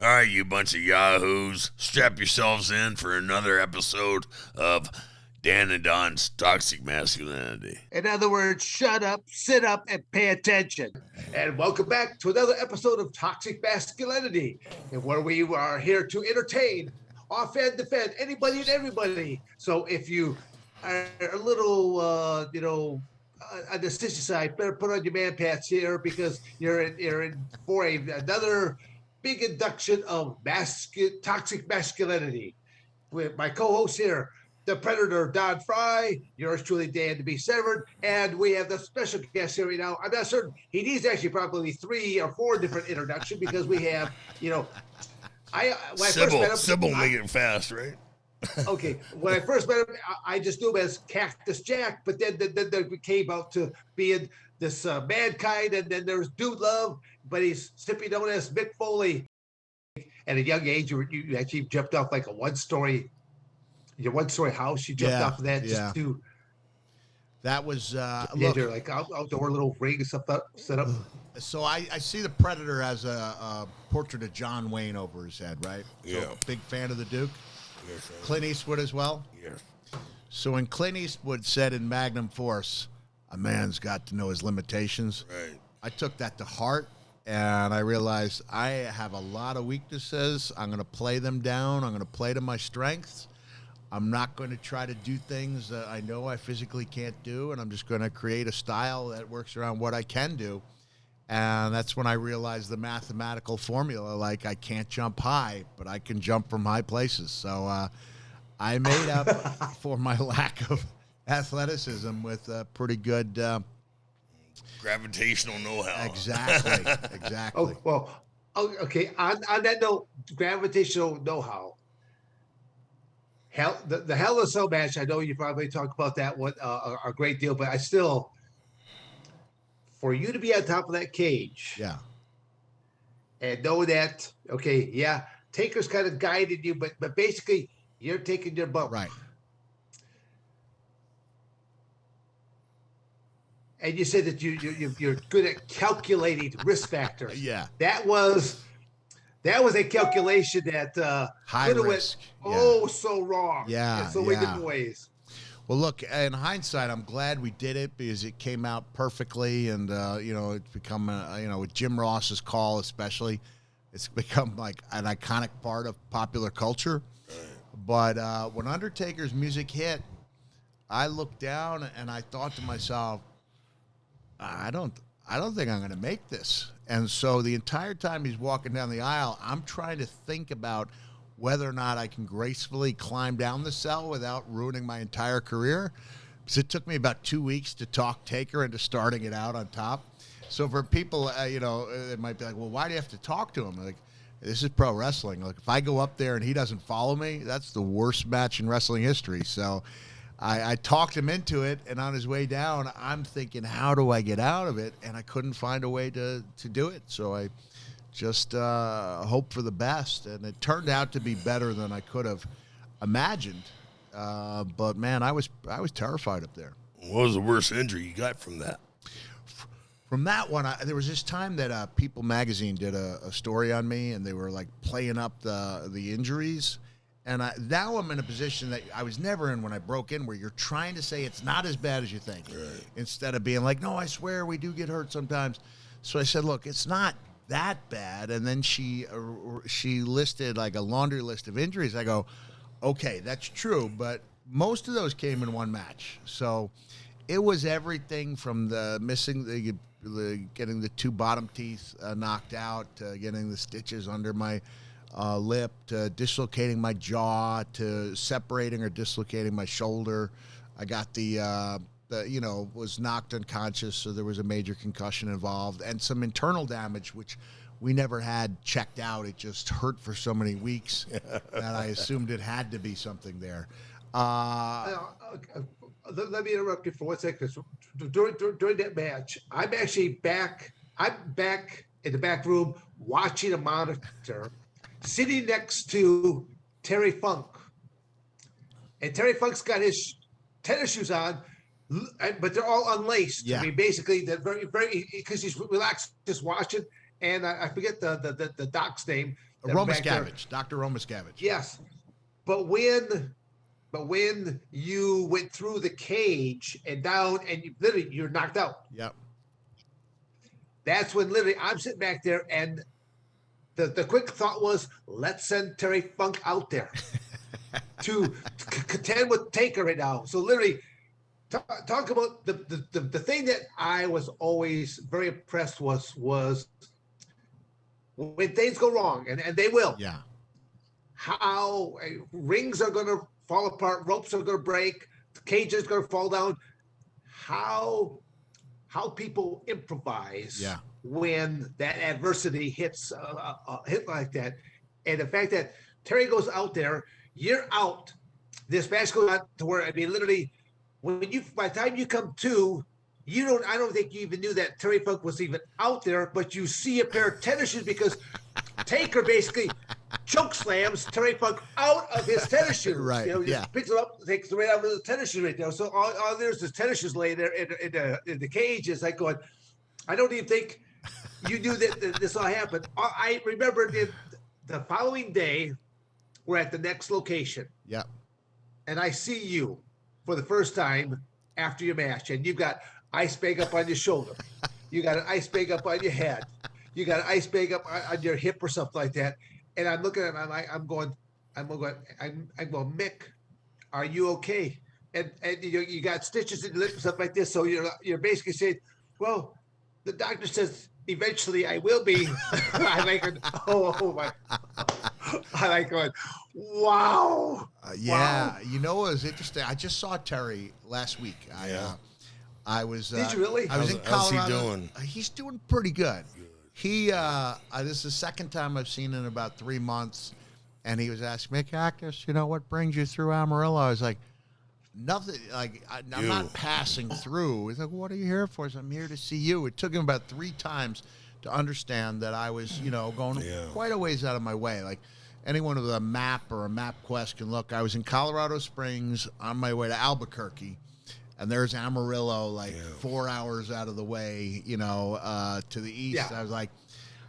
All right, you bunch of yahoos, strap yourselves in for another episode of Dan and Don's Toxic Masculinity. In other words, shut up, sit up, and pay attention. And welcome back to another episode of Toxic Masculinity, and where we are here to entertain, offend, defend anybody and everybody. So if you are a little, on the sissy side, better put on your man pants here because you're in for another big induction of toxic masculinity with my co-host here, the Predator, Don Frye, yours truly, Dan Severn, and we have the special guest here right now. I'm not certain. He needs actually probably 3 or 4 different introductions because we have, Sybil make it fast, right? Okay, when I first met him, I just knew him as Cactus Jack, but then we came out to being this Mankind, and then there's Dude Love, but he's simply known as Mick Foley. At a young age, you actually jumped off like a one-story house. You jumped off of that just to. That was like outdoor little ring set up. So I see the Predator as a portrait of John Wayne over his head, right? Yeah. So, big fan of the Duke. Yes, Clint Eastwood as well. Yes. So when Clint Eastwood said in Magnum Force, "A man's got to know his limitations," Right. I took that to heart. And I realized I have a lot of weaknesses. I'm going to play them down. I'm going to play to my strengths. I'm not going to try to do things that I know I physically can't do. And I'm just going to create a style that works around what I can do. And that's when I realized the mathematical formula, like I can't jump high, but I can jump from high places. So I made up for my lack of athleticism with a pretty good gravitational know-how. Exactly. Oh, well, okay. On that note, gravitational know-how. The Hell in a Cell match, I know you probably talk about that one a great deal, but I still, for you to be on top of that cage, and know that, okay, Taker's kind of guided you, but basically you're taking your bump, right? And you said that you're good at calculating risk factors. Yeah, that was a calculation that high risk. So wrong. Yeah, in so many different ways. Well, look, in hindsight, I'm glad we did it because it came out perfectly, and it's become with Jim Ross's call especially, it's become like an iconic part of popular culture. But when Undertaker's music hit, I looked down and I thought to myself, I don't think I'm going to make this. And so the entire time he's walking down the aisle, I'm trying to think about whether or not I can gracefully climb down the cell without ruining my entire career. Because it took me about 2 weeks to talk Taker into starting it out on top. So for people, it might be like, well, why do you have to talk to him? Like, this is pro wrestling. Like, if I go up there and he doesn't follow me, that's the worst match in wrestling history. So I talked him into it, and on his way down, I'm thinking, how do I get out of it? And I couldn't find a way to do it. So I just hoped for the best, and it turned out to be better than I could have imagined. But man, I was terrified up there. What was the worst injury you got from that? From that one, there was this time that People Magazine did a story on me, and they were like playing up the injuries. And now I'm in a position that I was never in when I broke in, where you're trying to say it's not as bad as you think, instead of being like, no, I swear we do get hurt sometimes. So I said, look, it's not that bad. And then she listed like a laundry list of injuries. I go, okay, that's true, but most of those came in one match. So it was everything from the missing getting the 2 bottom teeth knocked out, to getting the stitches under my lip, to dislocating my jaw, to separating or dislocating my shoulder. I got was knocked unconscious, so there was a major concussion involved, and some internal damage, which we never had checked out. It just hurt for so many weeks that I assumed it had to be something there. Let me interrupt you for 1 second. During that match, I'm actually back. I'm back in the back room watching a monitor, sitting next to Terry Funk. And Terry Funk's got his tennis shoes on, but they're all unlaced. Yeah. I mean, basically, they're very, very, because he's relaxed, just watching. And I forget the doc's name, Romascavage, Dr. Romascavage. Yes, but when you went through the cage and down, and you're knocked out. Yep. That's when literally I'm sitting back there, and the quick thought was, let's send Terry Funk out there to contend with Taker right now. So literally, talk about the thing that I was always very impressed was when things go wrong, and they will. Yeah. How rings are going to fall apart, ropes are going to break, the cage is going to fall down. How people improvise when that adversity hits hit like that, and the fact that Terry goes out there, you're out. This match goes on to where, I mean, literally, by the time you come to, I don't think you even knew that Terry Funk was even out there, but you see a pair of tennis shoes because Taker basically choke slams Terry Funk out of his tennis shoes. Right. Just picks it up, takes it right out of the tennis shoes right there. So all there's is tennis shoes laying there in the cage. It's like going, I don't even think you knew that this all happened. I remember the following day, we're at the next location. Yeah. And I see you for the first time after your match, and you've got ice bag up on your shoulder. You got an ice bag up on your head. You got an ice bag up on your hip or something like that. And I'm looking at him, I'm going, Mick, are you okay? And you got stitches in your lip and stuff like this. So you're basically saying, well, the doctor says eventually I will be. I like it. Oh my. I like going, wow. Yeah. Wow. You know, it was interesting. I just saw Terry last week. I was. Did you really? I was in Colorado. How's he doing? He's doing pretty good. He, this is the second time I've seen him in about 3 months, and he was asking me, Cactus, what brings you through Amarillo? I was like, nothing. Like, I'm not passing through. He's like, what are you here for? I said, I'm here to see you. It took him about 3 times to understand that I was, going quite a ways out of my way. Like, anyone with a map or a map quest can look. I was in Colorado Springs on my way to Albuquerque. And there's Amarillo, 4 hours out of the way, to the east. Yeah. I was like,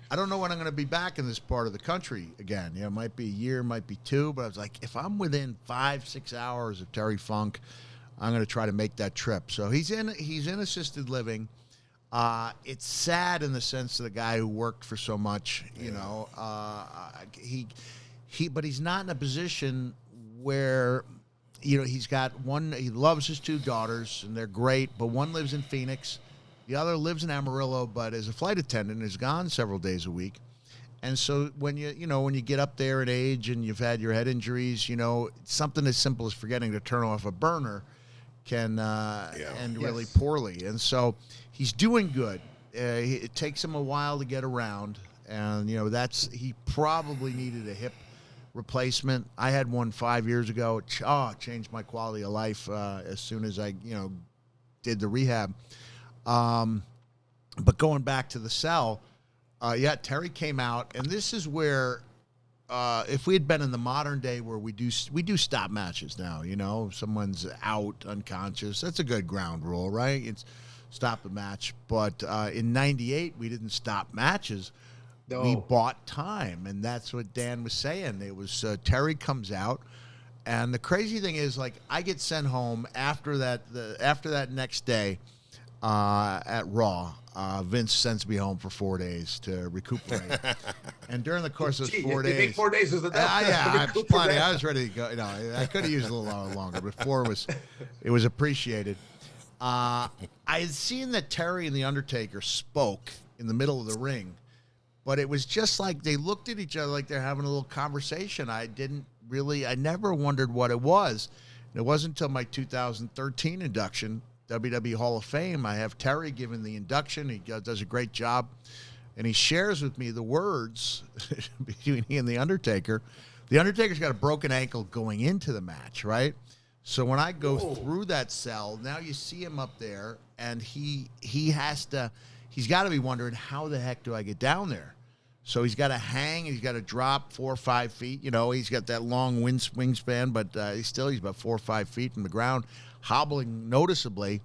I don't know when I'm going to be back in this part of the country again. It might be a year, might be 2. But I was like, if I'm within 5-6 hours of Terry Funk, I'm going to try to make that trip. So he's in assisted living. It's sad in the sense of the guy who worked for so much, but he's not in a position where, he's got one, he loves his 2 daughters and they're great, but one lives in Phoenix. The other lives in Amarillo, but is a flight attendant, is gone several days a week. And so when you get up there in age and you've had your head injuries, something as simple as forgetting to turn off a burner can end really poorly. And so he's doing good. It takes him a while to get around, and he probably needed a hip replacement. I had one 5 years ago. It changed my quality of life as soon as I did the rehab. But going back to the cell, Terry came out, and this is where if we had been in the modern day where we do stop matches now, if someone's out unconscious, that's a good ground rule, right? It's stop the match. But in '98, we didn't stop matches. No. We bought time, and that's what Dan was saying. It was Terry comes out, and the crazy thing is, I get sent home after that next day at Raw. Vince sends me home for 4 days to recuperate, and during the course of 4 days, you think 4 days is enough? I'm plenty. I was ready to go. I could have used a little longer, but 4 was appreciated. I had seen that Terry and the Undertaker spoke in the middle of the ring. But it was just like they looked at each other like they're having a little conversation. I never wondered what it was. And it wasn't until my 2013 induction, WWE Hall of Fame, I have Terry giving the induction. He does a great job. And he shares with me the words between he and The Undertaker. The Undertaker's got a broken ankle going into the match, right? So when I go through that cell, now you see him up there, and he's got to be wondering, how the heck do I get down there? So he's got to hang, he's got to drop 4 or 5 feet. He's got that long wingspan, but he's about 4 or 5 feet from the ground, hobbling noticeably.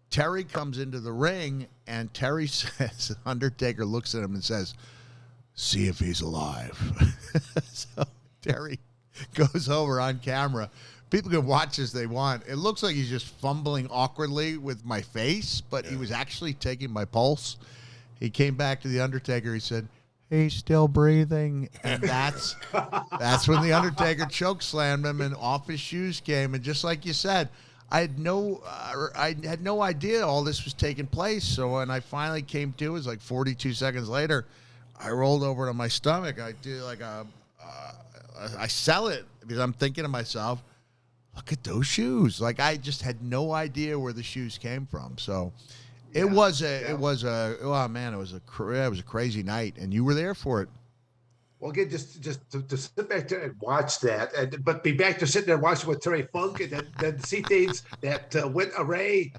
Terry comes into the ring, and Terry says, Undertaker looks at him and says, see if he's alive. So Terry goes over on camera. People can watch as they want. It looks like he's just fumbling awkwardly with my face, but he was actually taking my pulse. He came back to the Undertaker. He said, he's still breathing. And that's when the Undertaker choke slammed him and off his shoes came. And just like you said, I had no idea all this was taking place. So when I finally came to, it was like 42 seconds later, I rolled over to my stomach. I did like I sell it because I'm thinking to myself, look at those shoes. Like I just had no idea where the shoes came from. So it was a crazy night, and you were there for it. Well, again, just to sit back there and watch that, but be back to sitting there watching with Terry Funk, and then see things that went array.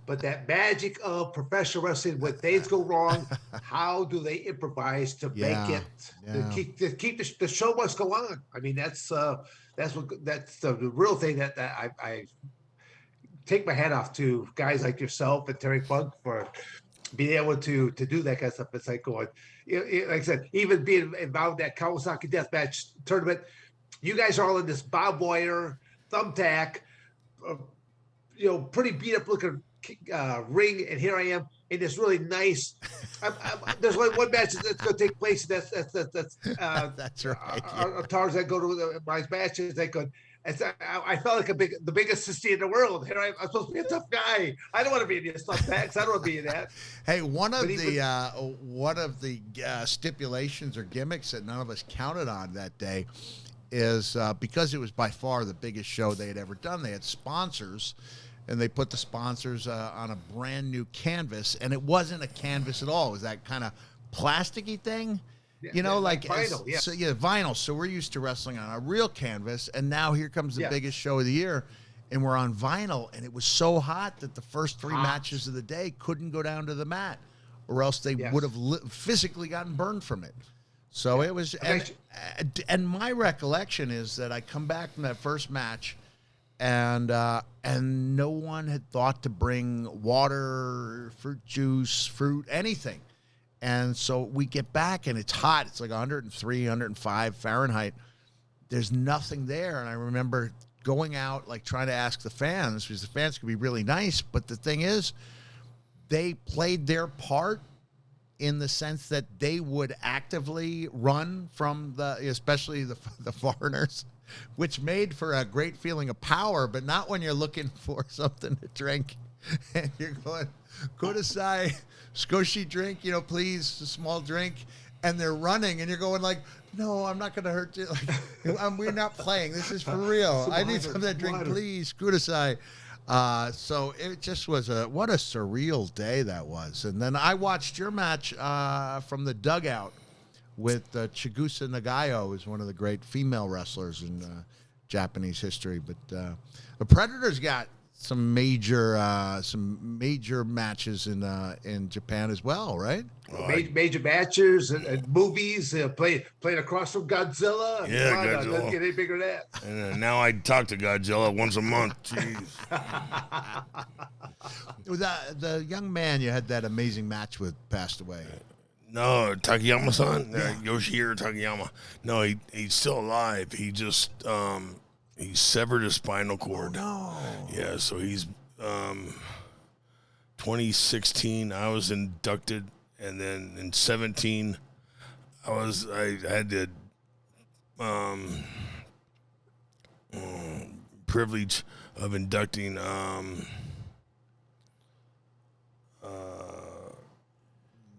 But that magic of professional wrestling, when things go wrong, how do they improvise to make it to keep the show must go on? I mean, that's the real thing that I take my hat off to guys like yourself and Terry Funk for being able to do that kind of stuff. It's like going, like I said, even being involved in that Kawasaki Deathmatch tournament, you guys are all in this barbed wire, thumbtack, pretty beat up looking ring, and here I am in this really nice. There's only one match that's going to take place. That's that's right. Tarzan go to my matches. They could. I felt like the biggest sissy in the world. Here I'm supposed to be a tough guy. I don't want to be in these thumbtacks. I don't want to be in that. Hey, one of the stipulations or gimmicks that none of us counted on that day is because it was by far the biggest show they had ever done. They had sponsors, and they put the sponsors on a brand new canvas, and it wasn't a canvas at all. It was that kind of plasticky thing. Like vinyl, vinyl. So we're used to wrestling on a real canvas, and now here comes the biggest show of the year, and we're on vinyl, and it was so hot that the first three matches of the day couldn't go down to the mat, or else they would have physically gotten burned from it. So it was, and my recollection is that I come back from that first match, and no one had thought to bring water, fruit juice, anything. And so we get back, and it's hot. It's like 103, 105 Fahrenheit. There's nothing there. And I remember going out, like trying to ask the fans, because the fans could be really nice. But the thing is, they played their part in the sense that they would actively run from especially the foreigners, which made for a great feeling of power, but not when you're looking for something to drink. And you're going, Kudasai, Skoshi drink, please, a small drink. And they're running, and you're going like, no, I'm not going to hurt you. Like, we're not playing. This is for real. I need something to drink, please, Kudasai. So it just was what a surreal day that was. And then I watched your match from the dugout with Chigusa Nagayo, who's one of the great female wrestlers in Japanese history. But the Predators got some major matches in Japan as well, right? Major matches and movies. Playing across from Godzilla. Yeah, Godzilla. Doesn't get any bigger than that. And now I talk to Godzilla once a month. Jeez. The young man you had that amazing match with passed away. No, Takayama-san, Yoshihiro Takayama. No, he's still alive. He just he severed his spinal cord. Oh, no. Yeah, so he's 2016. I was inducted, and then in 17, I had the privilege of inducting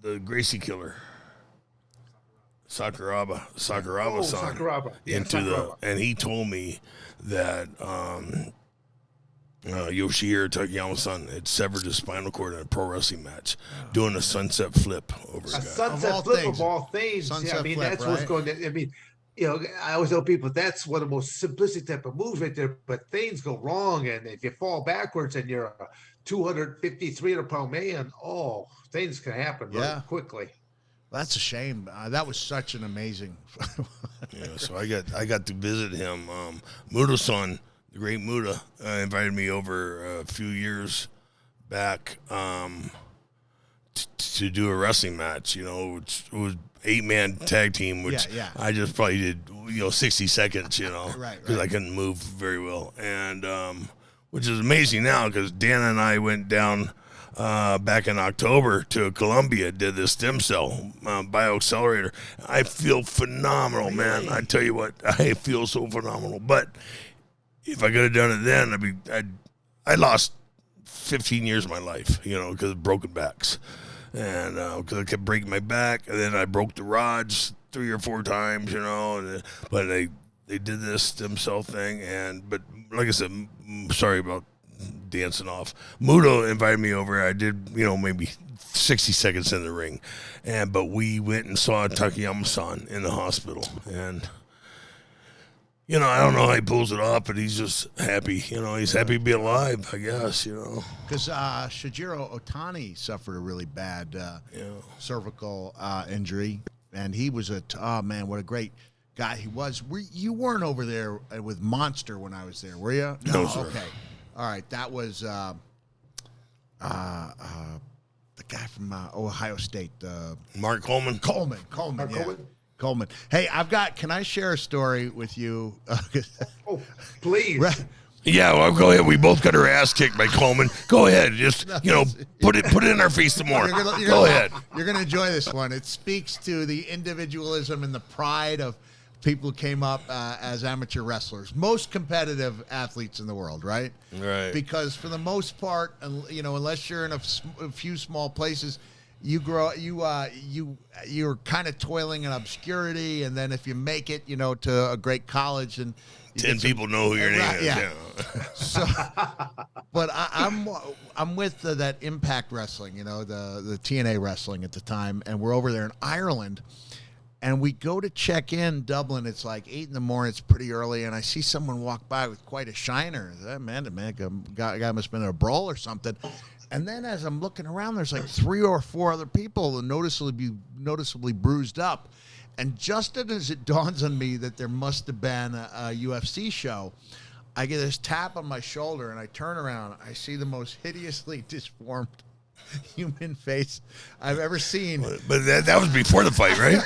the Gracie Killer, Sakuraba-san, Sakuraba. and he told me that Yoshihiro Takayama-san had severed his spinal cord in a pro wrestling match, doing a sunset flip over a guy. Sunset flip of all things. Sunset flip, that's what's going to. I mean, I always tell people that's one of the most simplistic type of moves right there. But things go wrong, and if you fall backwards and you're a 250, 300-pound man, things can happen really quickly. That's a shame. That was such an amazing. So I got to visit him. Muda-san, the great Muda, invited me over a few years back to do a wrestling match. You know, it was 8-man tag team, which I just probably did 60 seconds. Because I couldn't move very well, and which is amazing now because Dan and I went down back in October to Colombia, did this stem cell bioaccelerator. I feel phenomenal, man. I tell you what, I feel so phenomenal. But if I could have done it then, I lost 15 years of my life, because of broken backs. And because I kept breaking my back, and then I broke the rods 3 or 4 times, but they did this stem cell thing, but like I said, sorry about dancing off. Muto invited me over. I did, maybe 60 seconds in the ring, but we went and saw Takayama-san in the hospital, and I don't know how he pulls it off, but he's just happy. He's happy to be alive, I guess. Because Shijiro Otani suffered a really bad cervical injury, and he was man, what a great guy he was. You weren't over there with Monster when I was there, were you? No, sir. Okay. All right. That was the guy from Ohio State. Mark Coleman. Coleman. Coleman. Hey, can I share a story with you? Oh, please. Yeah, well, go ahead. We both got our ass kicked by Coleman. Go ahead. Just, put it in our face some more. Go ahead. You're going to enjoy this one. It speaks to the individualism and the pride of people who came up as amateur wrestlers, most competitive athletes in the world, right? Right. Because for the most part, unless you're in a few small places, you're kind of toiling in obscurity, and then if you make it, to a great college, and 10 people know who your name is. Yeah. So, but I'm with that Impact Wrestling, the TNA Wrestling at the time, and we're over there in Ireland. And we go to check in Dublin. It's like 8 in the morning. It's pretty early. And I see someone walk by with quite a shiner. That man, guy must have been in a brawl or something. And then as I'm looking around, there's like 3 or 4 other people noticeably bruised up. And just as it dawns on me that there must have been a UFC show, I get this tap on my shoulder, and I turn around. I see the most hideously disformed human face I've ever seen. But that was before the fight, right?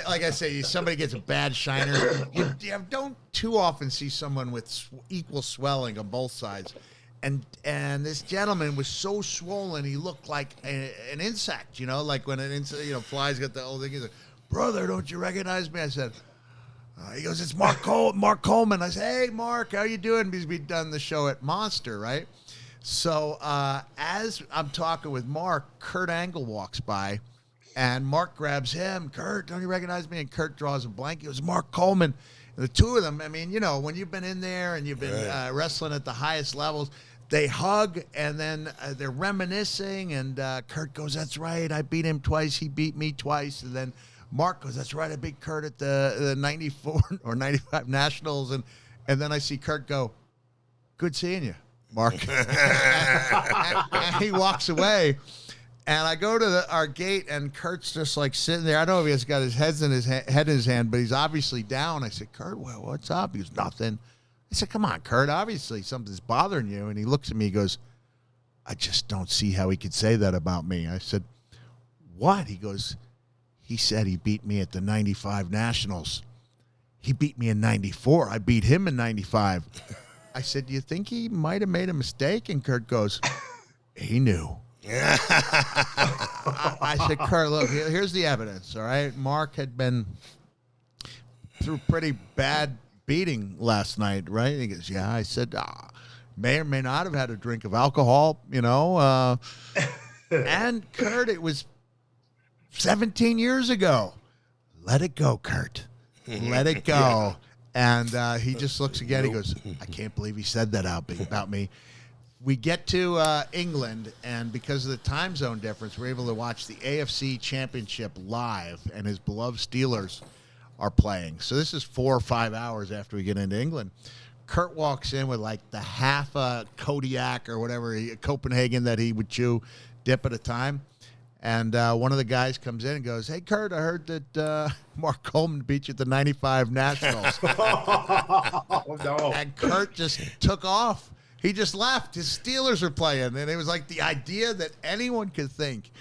Like I say, somebody gets a bad shiner. You don't too often see someone with equal swelling on both sides. And this gentleman was so swollen, he looked like an insect, like when an insect, flies got the old thing. He's like, "Brother, don't you recognize me?" I said, he goes, "It's Mark Coleman." I said, "Hey, Mark, how you doing?" Because we'd done the show at Monster, right? So as I'm talking with Mark, Kurt Angle walks by, and Mark grabs him. "Kurt, don't you recognize me?" And Kurt draws a blank. He goes, "Mark Coleman." And the two of them, I mean, when you've been in there and you've been wrestling at the highest levels, they hug, and then they're reminiscing, and Kurt goes, "That's right, I beat him twice, he beat me twice." And then Mark goes, "That's right, I beat Kurt at the 94 or 95 Nationals." And then I see Kurt go, "Good seeing you, Mark." And he walks away, and I go to our gate, and Kurt's just like sitting there. I don't know if he's got his head in his hand, but he's obviously down. I said, "Kurt, well, what's up?" He goes, "Nothing." I said, "Come on, Kurt, obviously something's bothering you." And he looks at me, he goes, "I just don't see how he could say that about me." I said, "What?" He goes, "He said he beat me at the 95 Nationals. He beat me in 94. I beat him in 95. I said, "Do you think he might have made a mistake?" And Kurt goes, "He knew." I said, "Kurt, look, here's the evidence, all right? Mark had been through pretty bad beating last night, right?" He goes, "Yeah." I said, "May or may not have had a drink of alcohol, And Kurt, it was 17 years ago. Let it go, Kurt. Let it go." And he just looks again. He goes, "I can't believe he said that about me." We get to England, and because of the time zone difference, we're able to watch the AFC Championship live, and his beloved Steelers are playing. So this is 4 or 5 hours after we get into England. Kurt walks in with like the half a Kodiak or whatever, Copenhagen that he would chew, dip at a time. And one of the guys comes in and goes, "Hey, Kurt, I heard that Mark Coleman beat you at the 95 Nationals." Oh, no. And Kurt just took off. He just left. His Steelers are playing, and it was like the idea that anyone could think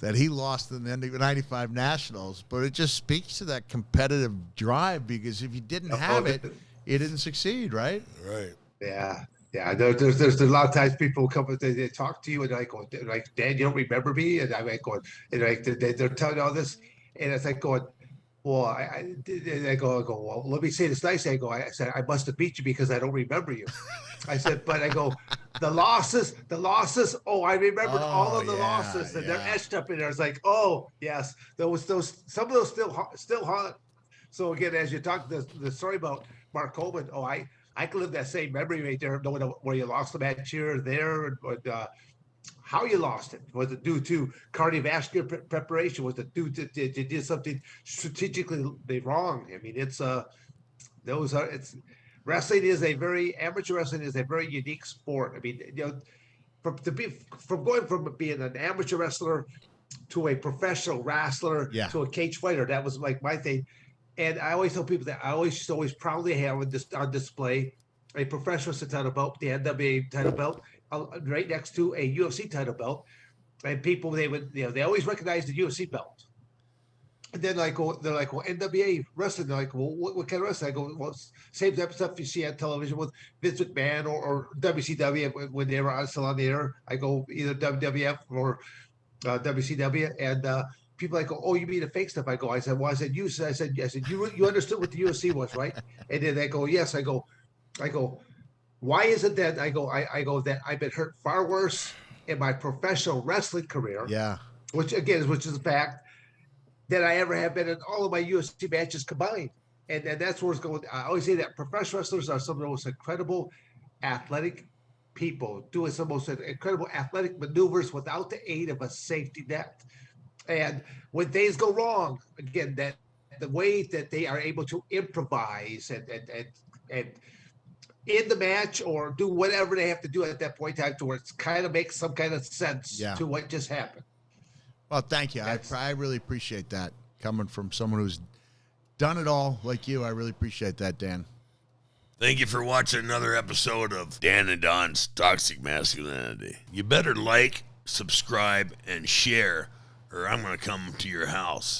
that he lost in the 95 Nationals, but it just speaks to that competitive drive, because if you didn't have it, you didn't succeed, right? Right. Yeah. Yeah, there's a lot of times people come and they talk to you and I go like, Dan, you don't remember me, and I'm like going, and like they're telling all this, and it's like going, well, I go, well, let me say this nicely. I said I must have beat you because I don't remember you. I said, but I go, the losses. Oh, I remembered all of the losses, and they're etched up in there. It's like, oh yes, those some of those still haunt. So again, as you talk the story about Mark Coleman, I can live that same memory right there, knowing where you lost the match here or there, and how you lost it. Was it due to cardiovascular preparation? Was it due to did you did something strategically wrong? I mean, wrestling is amateur wrestling is a very unique sport. I mean, from going from being an amateur wrestler to a professional wrestler to a cage fighter, that was like my thing. And I always tell people that I always proudly have on display a professional title belt, the NWA title belt, right next to a UFC title belt. And people, they always recognize the UFC belt. And then they're like, well, NWA wrestling. They're like, well, what kind of wrestling? I go, well, same type of stuff you see on television with Vince McMahon or WCW when they were still on the air. I go either WWF or WCW, and people like, oh, you mean the fake stuff? I said, you understood what the UFC was, right? And then they go, yes. I go, why is it that I go that I've been hurt far worse in my professional wrestling career? Yeah. Which is the fact that I ever have been in all of my UFC matches combined. And that's where it's going. I always say that professional wrestlers are some of the most incredible athletic people doing some most incredible athletic maneuvers without the aid of a safety net. And when things go wrong, again, that the way that they are able to improvise and in the match or do whatever they have to do at that point in time to where it's kind of makes some kind of sense to what just happened. Well, thank you. I really appreciate that coming from someone who's done it all like you. I really appreciate that, Dan. Thank you for watching another episode of Dan and Don's Toxic Masculinity. You better like, subscribe, and share, or I'm going to come to your house.